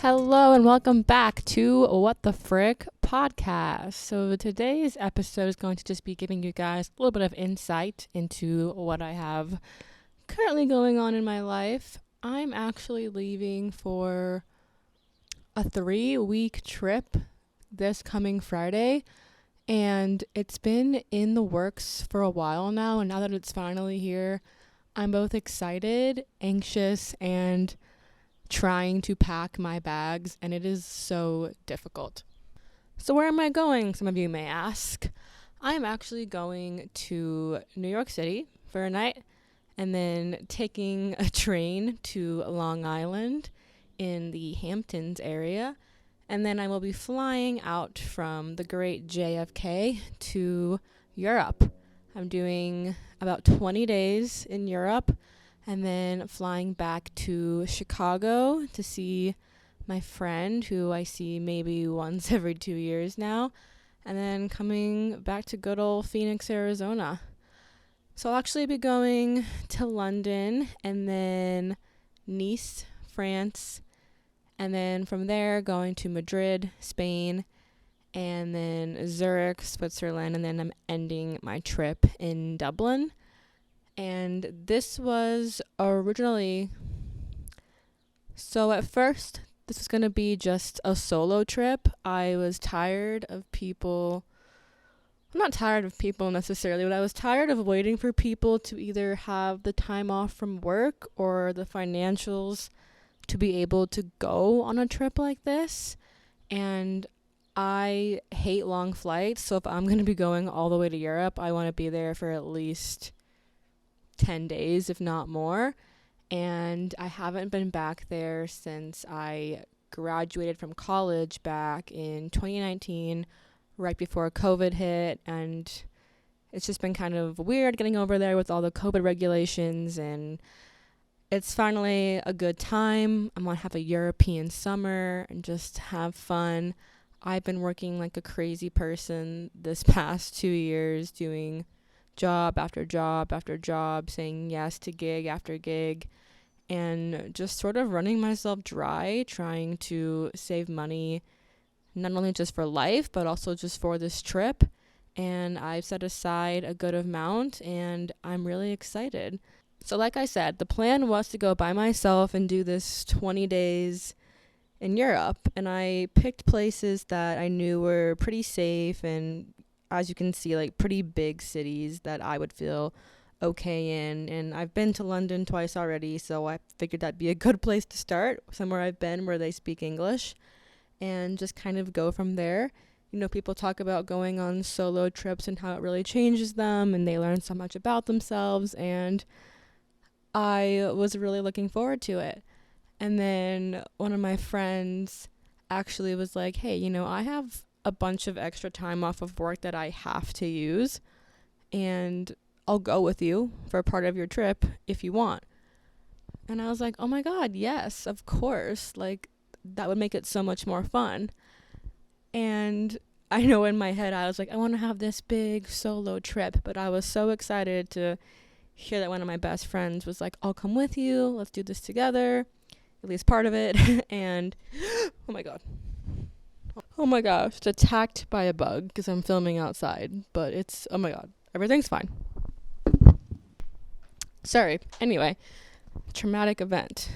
Hello and welcome back to What the Frick podcast. So today's episode is going to just be giving you guys a little bit of insight into what I have currently going on in my life. I'm actually leaving for a 3-week trip this coming Friday, and it's been in the works for a while now, and now that it's finally here, I'm both excited, anxious, and trying to pack my bags, and it is so difficult. So where am I going, some of you may ask? I'm actually going to New York City for a night and then taking a train to Long Island in the Hamptons area, and then I will be flying out from the great JFK to Europe. I'm doing about 20 days in Europe and then flying back to Chicago to see my friend, who I see maybe once every 2 years now, and then coming back to good old Phoenix, Arizona. So I'll actually be going to London and then Nice, France, and then from there going to Madrid, Spain, and then Zurich, Switzerland, and then I'm ending my trip in Dublin. And this was originally, so at first, this was going to be just a solo trip. I was tired of people, I'm not tired of people necessarily, but I was tired of waiting for people to either have the time off from work or the financials to be able to go on a trip like this. And I hate long flights, so if I'm going to be going all the way to Europe, I want to be there for at least 10 days, if not more. And I haven't been back there since I graduated from college back in 2019, right before COVID hit. And it's just been kind of weird getting over there with all the COVID regulations. And it's finally a good time. I'm going to have a European summer and just have fun. I've been working like a crazy person this past 2 years, doing job after job after job, saying yes to gig after gig, and just sort of running myself dry, trying to save money, not only just for life, but also just for this trip. And I've set aside a good amount, and I'm really excited. So like I said, the plan was to go by myself and do this 20 days in Europe, and I picked places that I knew were pretty safe and, as you can see, like pretty big cities that I would feel okay in. And I've been to London twice already, so I figured that'd be a good place to start, somewhere I've been where they speak English, and just kind of go from there. You know, people talk about going on solo trips and how it really changes them and they learn so much about themselves, and I was really looking forward to it. And then one of my friends actually was like, hey, you know, I have a bunch of extra time off of work that I have to use, and I'll go with you for a part of your trip if you want. And I was like, oh my God, yes, of course. Like, that would make it so much more fun. And I know in my head, I was like, I want to have this big solo trip, but I was so excited to hear that one of my best friends was like, I'll come with you. Let's do this together, at least part of it. And oh my God. Oh my gosh, it's attacked by a bug because I'm filming outside, but it's, oh my God, everything's fine. Sorry. Anyway, traumatic event.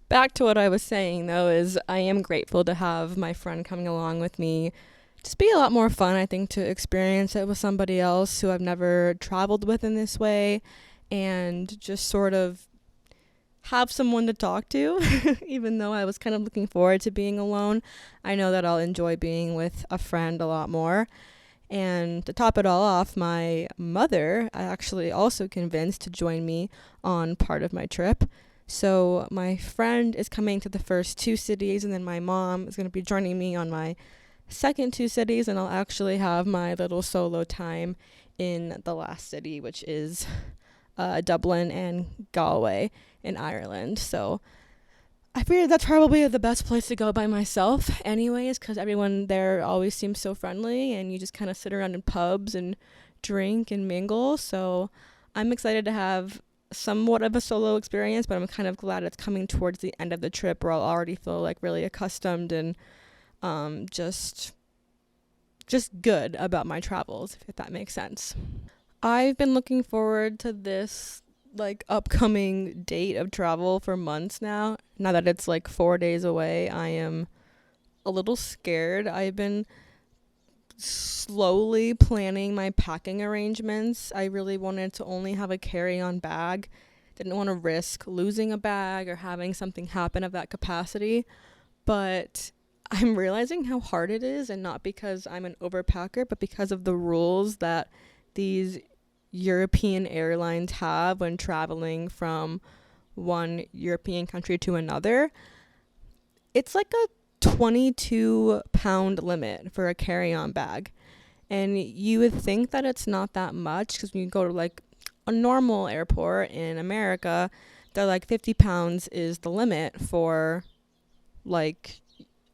Back to what I was saying, though, is I am grateful to have my friend coming along with me. Just be a lot more fun, I think, to experience it with somebody else who I've never traveled with in this way, and just sort of have someone to talk to. Even though I was kind of looking forward to being alone, I know that I'll enjoy being with a friend a lot more. And to top it all off, my mother I actually also convinced to join me on part of my trip. So my friend is coming to the first 2 cities, and then my mom is going to be joining me on my second 2 cities, and I'll actually have my little solo time in the last city, which is Dublin and Galway in Ireland. So I figured that's probably the best place to go by myself anyways, because everyone there always seems so friendly, and you just kind of sit around in pubs and drink and mingle. So I'm excited to have somewhat of a solo experience, but I'm kind of glad it's coming towards the end of the trip where I'll already feel like really accustomed and just good about my travels, if that makes sense. I've been looking forward to this like upcoming date of travel for months now. Now that it's like 4 days away, I am a little scared. I've been slowly planning my packing arrangements. I really wanted to only have a carry-on bag. Didn't want to risk losing a bag or having something happen of that capacity. But I'm realizing how hard it is, and not because I'm an overpacker, but because of the rules that these European airlines have when traveling from one European country to another. It's like a 22-pound limit for a carry-on bag. And you would think that it's not that much, because when you go to like a normal airport in America, they're like 50 pounds is the limit for like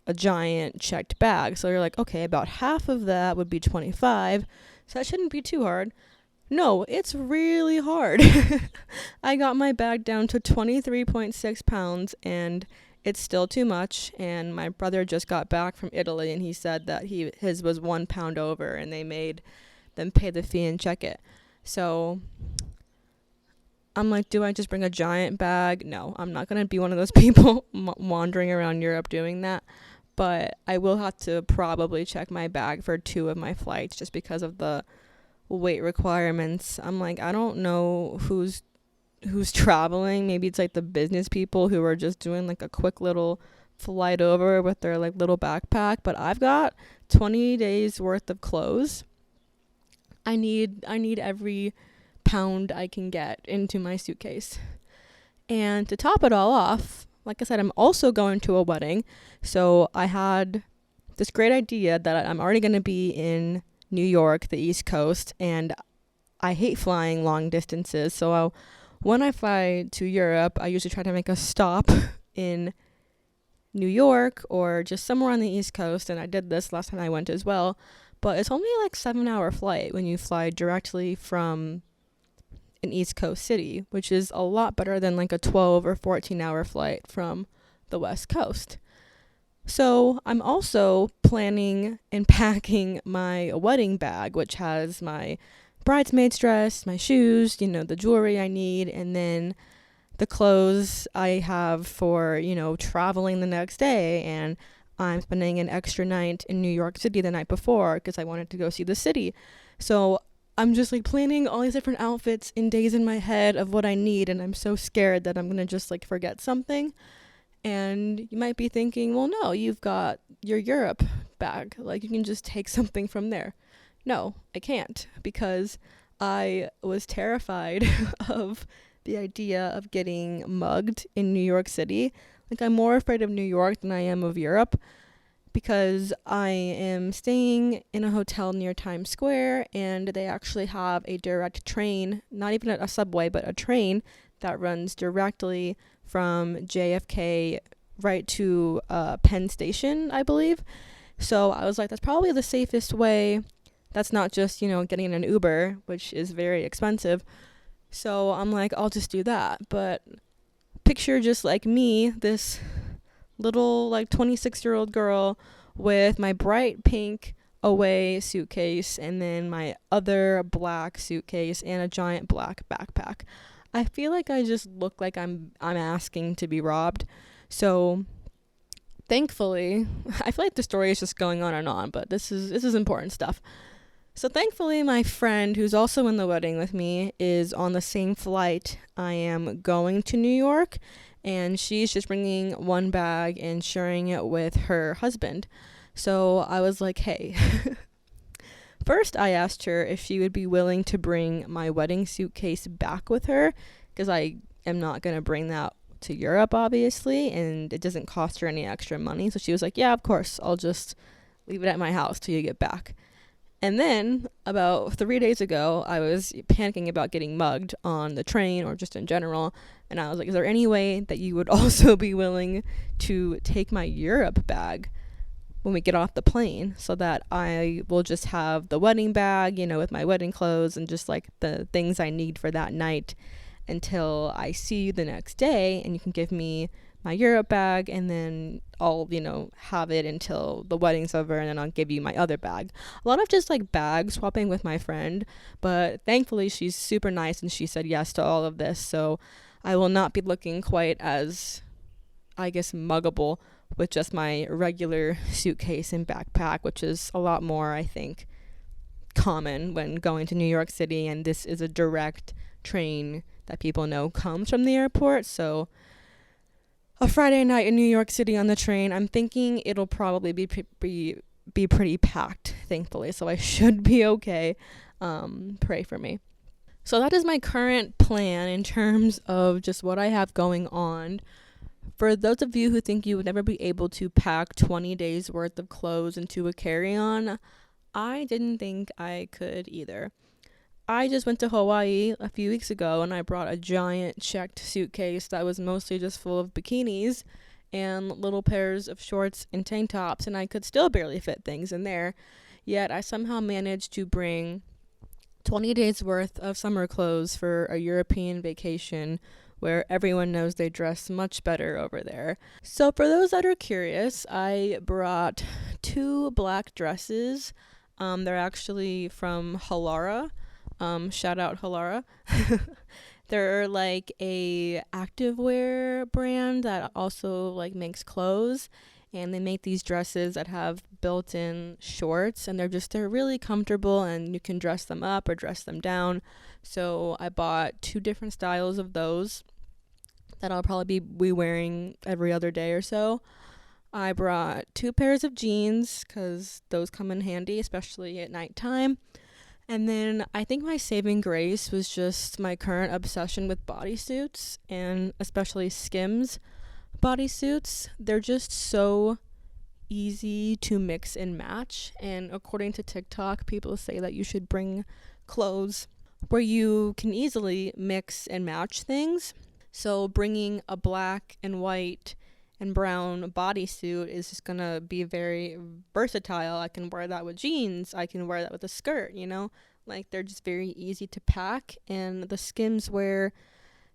a giant checked bag. So you're like, okay, about half of that would be 25, so that shouldn't be too hard. No, it's really hard. I got my bag down to 23.6 pounds, and it's still too much. And my brother just got back from Italy, and he said that his was 1 pound over, and they made them pay the fee and check it. So I'm like, do I just bring a giant bag? No, I'm not going to be one of those people wandering around Europe doing that. But I will have to probably check my bag for 2 of my flights, just because of the weight requirements. I'm like, I don't know who's traveling. Maybe it's like the business people who are just doing like a quick little flight over with their like little backpack, but I've got 20 days worth of clothes. I need every pound I can get into my suitcase. And to top it all off, like I said, I'm also going to a wedding. So I had this great idea that I'm already going to be in New York, the East Coast, and I hate flying long distances. So when I fly to Europe, I usually try to make a stop in New York or just somewhere on the East Coast, and I did this last time I went as well. But it's only like 7-hour flight when you fly directly from an East Coast city, which is a lot better than like a 12 or 14-hour flight from the West Coast. So I'm also planning and packing my wedding bag, which has my bridesmaid's dress, my shoes, the jewelry I need, and then the clothes I have for, traveling the next day. And I'm spending an extra night in New York City the night before because I wanted to go see the city. So I'm just like planning all these different outfits in days in my head of what I need, and I'm so scared that I'm going to just like forget something. And you might be thinking, well, no, you've got your Europe bag. Like, you can just take something from there. No, I can't, because I was terrified of the idea of getting mugged in New York City. Like, I'm more afraid of New York than I am of Europe, because I am staying in a hotel near Times Square, and they actually have a direct train, not even a subway, but a train that runs directly from JFK right to Penn Station, I believe. So I was like, that's probably the safest way. That's not just, getting an Uber, which is very expensive. So I'm like, I'll just do that. But picture just like me, this little like 26-year-old girl with my bright pink Away suitcase, and then my other black suitcase and a giant black backpack. I feel like I just look like I'm asking to be robbed. So thankfully, I feel like the story is just going on and on, but this is important stuff. So thankfully, my friend who's also in the wedding with me is on the same flight I am going to New York, and she's just bringing one bag and sharing it with her husband. So I was like, hey. First, I asked her if she would be willing to bring my wedding suitcase back with her, because I am not going to bring that to Europe, obviously, and it doesn't cost her any extra money. So she was like, yeah, of course, I'll just leave it at my house till you get back. And then about 3 days ago, I was panicking about getting mugged on the train or just in general. And I was like, is there any way that you would also be willing to take my Europe bag when we get off the plane, so that I will just have the wedding bag, with my wedding clothes and just like the things I need for that night. until I see you the next day, and you can give me my Europe bag, and then I'll, have it until the wedding's over, and then I'll give you my other bag. A lot of just like bag swapping with my friend, but thankfully she's super nice and she said yes to all of this, so I will not be looking quite as, I guess, muggable with just my regular suitcase and backpack, which is a lot more, I think, common when going to New York City, and this is a direct train that people know comes from the airport. So a Friday night in New York City on the train, I'm thinking it'll probably be pretty packed, thankfully, so I should be okay. Pray for me. So that is my current plan in terms of just what I have going on. For those of you who think you would never be able to pack 20 days worth of clothes into a carry-on, I didn't think I could either. I just went to Hawaii a few weeks ago, and I brought a giant checked suitcase that was mostly just full of bikinis and little pairs of shorts and tank tops, and I could still barely fit things in there. Yet I somehow managed to bring 20 days worth of summer clothes for a European vacation where everyone knows they dress much better over there. So for those that are curious, I brought 2 black dresses. They're actually from Halara. Shout out Halara. They're like a activewear brand that also like makes clothes, and they make these dresses that have built-in shorts, and they're really comfortable, and you can dress them up or dress them down. So I bought 2 different styles of those that I'll probably be wearing every other day or so. I brought 2 pairs of jeans because those come in handy, especially at nighttime. And then I think my saving grace was just my current obsession with bodysuits, and especially Skims bodysuits. They're just so easy to mix and match, and according to TikTok, people say that you should bring clothes where you can easily mix and match things. So bringing a black and white and brown bodysuit is just gonna be very versatile. I can wear that with jeans, I can wear that with a skirt, like they're just very easy to pack. And the Skims wear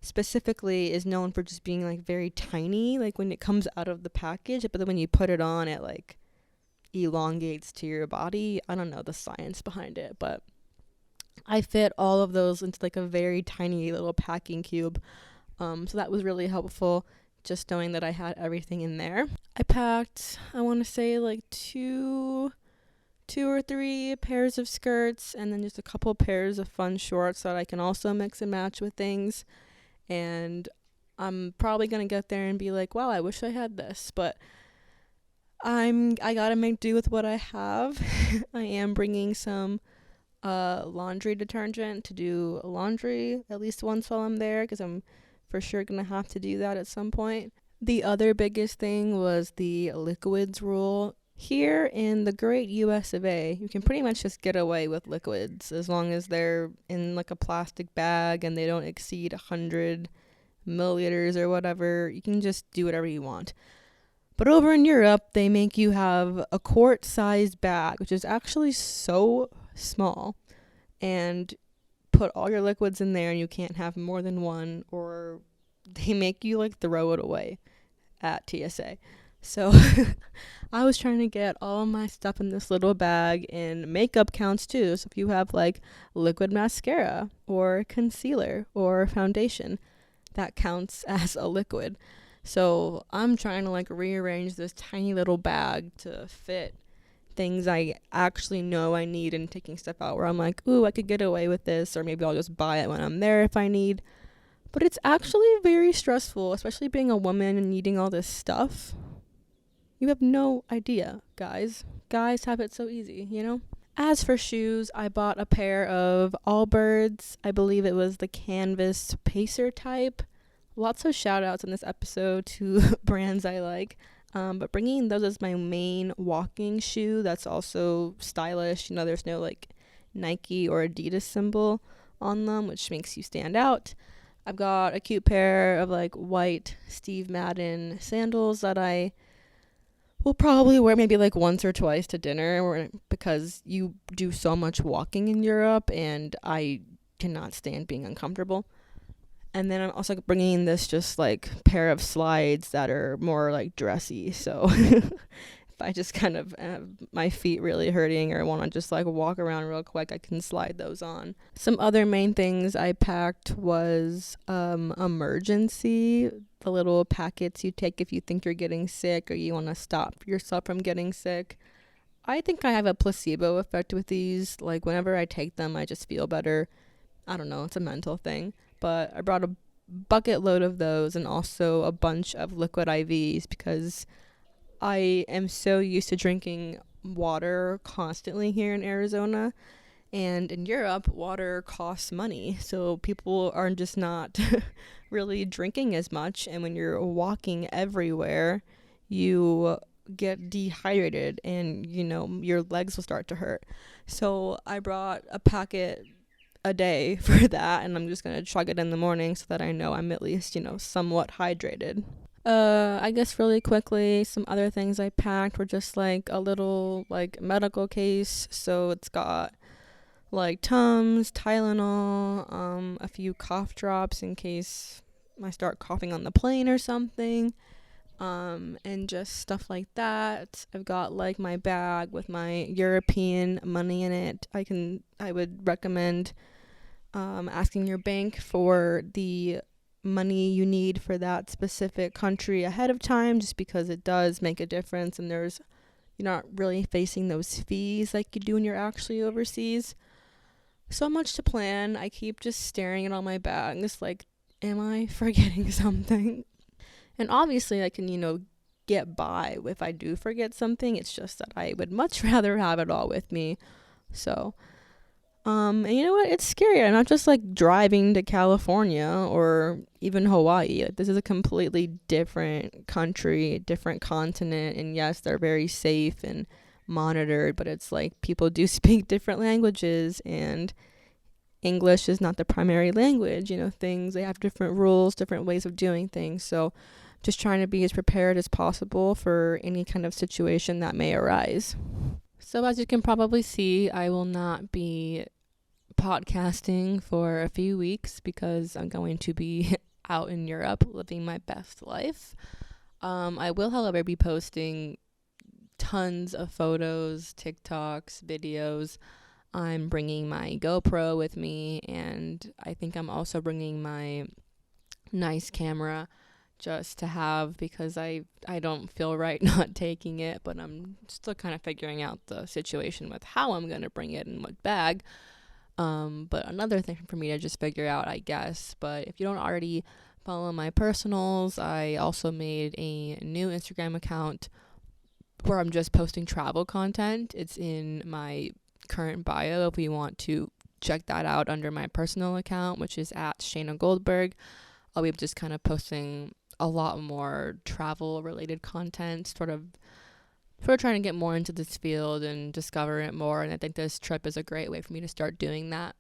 specifically is known for just being like very tiny, like when it comes out of the package, but then when you put it on, it like elongates to your body. I don't know the science behind it, but I fit all of those into like a very tiny little packing cube. So that was really helpful, just knowing that I had everything in there. I packed, I want to say like two or 3 pairs of skirts, and then just a couple pairs of fun shorts that I can also mix and match with things. And I'm probably gonna get there and be like, wow, I wish I had this, but I gotta make do with what I have. I am bringing some laundry detergent to do laundry at least once while I'm there, because I'm for sure gonna have to do that at some point. The other biggest thing was the liquids rule. Here in the great US of A, you can pretty much just get away with liquids as long as they're in like a plastic bag and they don't exceed 100 milliliters or whatever. You can just do whatever you want. But over in Europe, they make you have a quart-sized bag, which is actually so small, and put all your liquids in there, and you can't have more than one, or they make you like throw it away at TSA. So I was trying to get all of my stuff in this little bag, and makeup counts too. So if you have like liquid mascara or concealer or foundation, that counts as a liquid. So I'm trying to like rearrange this tiny little bag to fit things I actually know I need, and taking stuff out where I'm like, ooh, I could get away with this, or maybe I'll just buy it when I'm there if I need. But it's actually very stressful, especially being a woman and needing all this stuff. You have no idea, guys. Guys have it so easy, As for shoes, I bought a pair of Allbirds. I believe it was the canvas pacer type. Lots of shout outs in this episode to brands I like. But bringing those as my main walking shoe that's also stylish. There's no like Nike or Adidas symbol on them, which makes you stand out. I've got a cute pair of like white Steve Madden sandals that I will probably wear maybe like once or twice to dinner, because you do so much walking in Europe and I cannot stand being uncomfortable. And then I'm also bringing this just like pair of slides that are more like dressy. So if I just kind of have my feet really hurting or want to just like walk around real quick, I can slide those on. Some other main things I packed was emergency, the little packets you take if you think you're getting sick or you want to stop yourself from getting sick. I think I have a placebo effect with these. Like whenever I take them, I just feel better. I don't know, it's a mental thing. But I brought a bucket load of those and also a bunch of liquid IVs because I am so used to drinking water constantly here in Arizona. And in Europe, water costs money. So people are just not really drinking as much. And when you're walking everywhere, you get dehydrated and, your legs will start to hurt. So I brought a packet a day for that, and I'm just gonna chug it in the morning so that I know I'm at least, somewhat hydrated. I guess really quickly, some other things I packed were just like a little like medical case. So it's got like Tums, Tylenol, a few cough drops in case I start coughing on the plane or something. And just stuff like that. I've got like my bag with my European money in it. I would recommend asking your bank for the money you need for that specific country ahead of time, just because it does make a difference and you're not really facing those fees like you do when you're actually overseas. So much to plan. I keep just staring at all my bags like, am I forgetting something? And obviously I can, get by if I do forget something. It's just that I would much rather have it all with me. So and you know what? It's scary. I'm not just like driving to California or even Hawaii. Like, this is a completely different country, different continent. And yes, they're very safe and monitored, but it's like people do speak different languages and English is not the primary language. They have different rules, different ways of doing things. So just trying to be as prepared as possible for any kind of situation that may arise. So as you can probably see, I will not be podcasting for a few weeks because I'm going to be out in Europe living my best life. I will, however, be posting tons of photos, TikToks, videos. I'm bringing my GoPro with me, and I think I'm also bringing my nice camera just to have, because I don't feel right not taking it, but I'm still kind of figuring out the situation with how I'm going to bring it in what bag. But another thing for me to just figure out, I guess. But if you don't already follow my personals, I also made a new Instagram account where I'm just posting travel content. It's in my current bio if you want to check that out under my personal account, which is at Shayna Goldberg. I'll be just kind of posting a lot more travel related content, sort of trying to get more into this field and discover it more. And I think this trip is a great way for me to start doing that.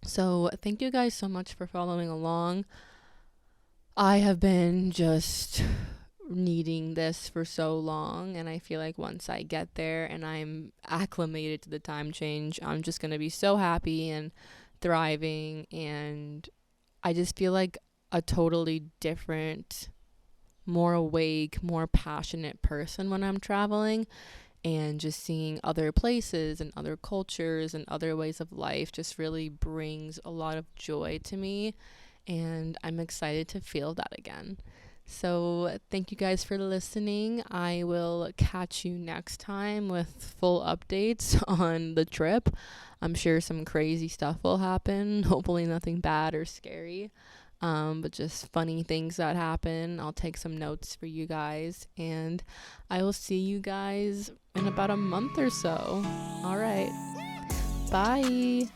So thank you guys so much for following along. I have been just needing this for so long, and I feel like once I get there and I'm acclimated to the time change, I'm just going to be so happy and thriving, and I just feel like a totally different, more awake, more passionate person when I'm traveling, and just seeing other places and other cultures and other ways of life just really brings a lot of joy to me, and I'm excited to feel that again. So thank you guys for listening. I will catch you next time with full updates on the trip. I'm sure some crazy stuff will happen. Hopefully nothing bad or scary, but just funny things that happen. I'll take some notes for you guys, and I will see you guys in about a month or so. All right. Bye.